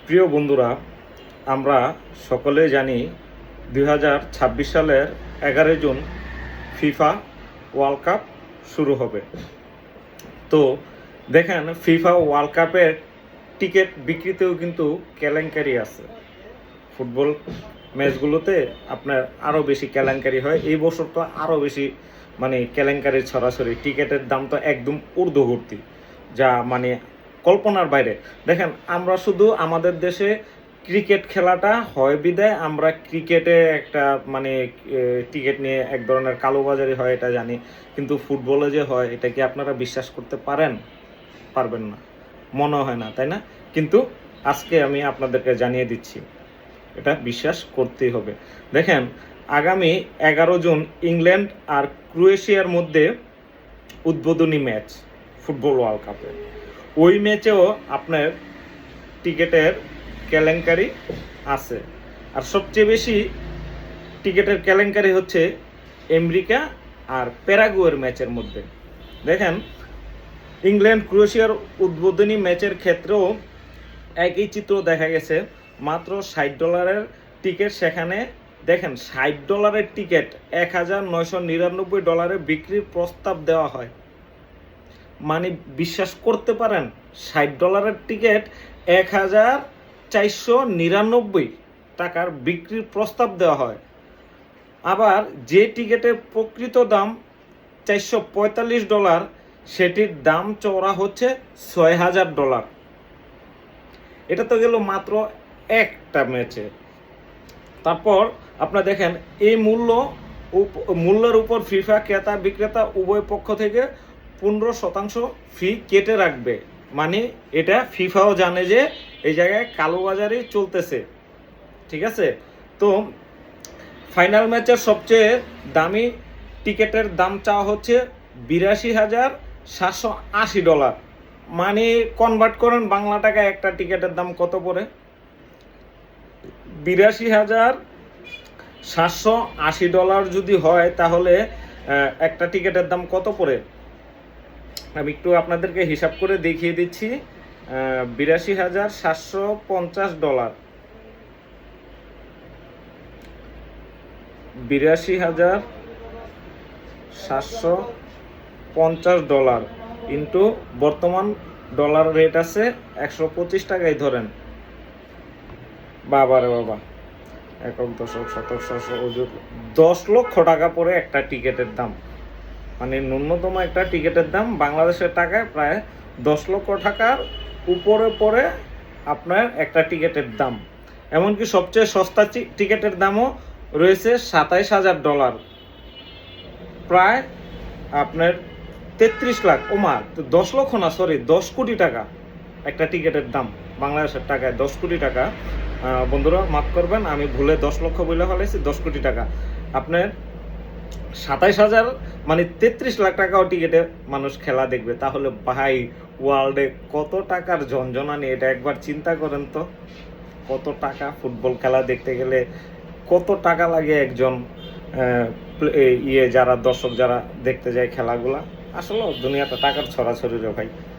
প্রিয় বন্ধুরা, আমরা সকলে জানি 2026 সালের 11 জুন ফিফা ওয়ার্ল্ড কাপ শুরু হবে। তো দেখেন, ফিফা ওয়ার্ল্ড কাপের টিকিট বিক্রিতেও কিন্তু কেলেঙ্কারি আছে। ফুটবল ম্যাচগুলোতে আপনার আরও বেশি কেলেঙ্কারি হয়। এই বছর তো আরও বেশি কেলেঙ্কারির ছড়াছড়ি। টিকিটের দাম তো একদম ঊর্ধ্বগতি, যা কল্পনার বাইরে। দেখেন, আমরা শুধু আমাদের দেশে ক্রিকেট খেলাটা হয় বিদায় আমরা ক্রিকেটে একটা টিকিট নিয়ে এক ধরনের কালোবাজারি হয়, এটা জানি। কিন্তু ফুটবলে যে হয়, এটা কি আপনারা বিশ্বাস করতে পারবেন না, মনে হয় না, তাই না? কিন্তু আজকে আমি আপনাদেরকে জানিয়ে দিচ্ছি, এটা বিশ্বাস করতেই হবে। দেখেন, আগামী 11 জুন ইংল্যান্ড আর ক্রোয়েশিয়ার মধ্যে উদ্বোধনী ম্যাচ ফুটবল ওয়ার্ল্ড কাপে। ওই ম্যাচেও আপনার টিকিটের কেলেঙ্কারি আছে। আর সবচেয়ে বেশি টিকিটের কেলেঙ্কারি হচ্ছে আমেরিকা আর প্যারাগুয়ের ম্যাচের মধ্যে। দেখেন, ইংল্যান্ড ক্রোয়েশিয়ার উদ্বোধনী ম্যাচের ক্ষেত্রেও একই চিত্র দেখা গেছে। মাত্র $60 টিকিট, সেখানে দেখেন $60 টিকিট $1999 বিক্রির প্রস্তাব দেওয়া হয়। বিশ্বাস করতে পারেন, $60 টিকিট $1499 বিক্রির প্রস্তাব দেওয়া হয়। আবার যে টিকিটের প্রকৃত দাম $445, সেটির দাম চড়া হচ্ছে $6000। এটা তো গেল মাত্র একটা ম্যাচে। তারপর আপনারা দেখেন, এই মূল্যের উপর ফিফা ক্রেতা বিক্রেতা উভয় পক্ষ থেকে 15% ফি কেটে রাখবে। এটা ফিফাও জানে যে এই জায়গায় কালোবাজারি চলতেছে, ঠিক আছে? তো ফাইনাল ম্যাচের সবচেয়ে দামি টিকিটের দাম চাওয়া হচ্ছে $82,780। কনভার্ট করেন বাংলা টাকায়, একটা টিকিটের দাম কত পড়ে? $82,780 যদি হয়, তাহলে একটা টিকিটের দাম কত পড়ে? আমি একটু আপনাদেরকে হিসাব করে দেখিয়ে দিচ্ছি। $82,750, $82,750 ইন্টু বর্তমান ডলার রেট আছে 125 টাকায় ধরেন। বাবা রে বাবা, একক দশক শতক শতক 10 লক্ষ টাকা পরে একটা টিকিটের দাম। ন্যূনতম একটা টিকিটের দাম বাংলাদেশের টাকায় প্রায় 10 লক্ষ টাকার উপরে পড়ে আপনার একটা টিকিটের দাম। এমনকি সবচেয়ে সস্তা টিকিটের দামও রয়েছে $27,000, প্রায় আপনার 33 লাখ। 10 লক্ষ না, সরি, 10 কোটি টাকা একটা টিকিটের দাম বাংলাদেশের টাকায়। 10 কোটি টাকা, বন্ধুরা মাফ করবেন, আমি ভুলে 10 লক্ষ বলে ফেলেছি। 10 কোটি টাকা আপনার 27,000, 33 লাখ টাকাও টিকিটে মানুষ খেলা দেখবে। তাহলে ভাই, ওয়ার্ল্ডে কত টাকার ঝনঝনানি, এটা একবার চিন্তা করেন তো। কত টাকা ফুটবল খেলা দেখতে গেলে কত টাকা লাগে একজন যারা দর্শক যারা দেখতে যায় খেলাগুলা। আসলে দুনিয়াটা টাকার ছড়াছড়ি রে ভাই।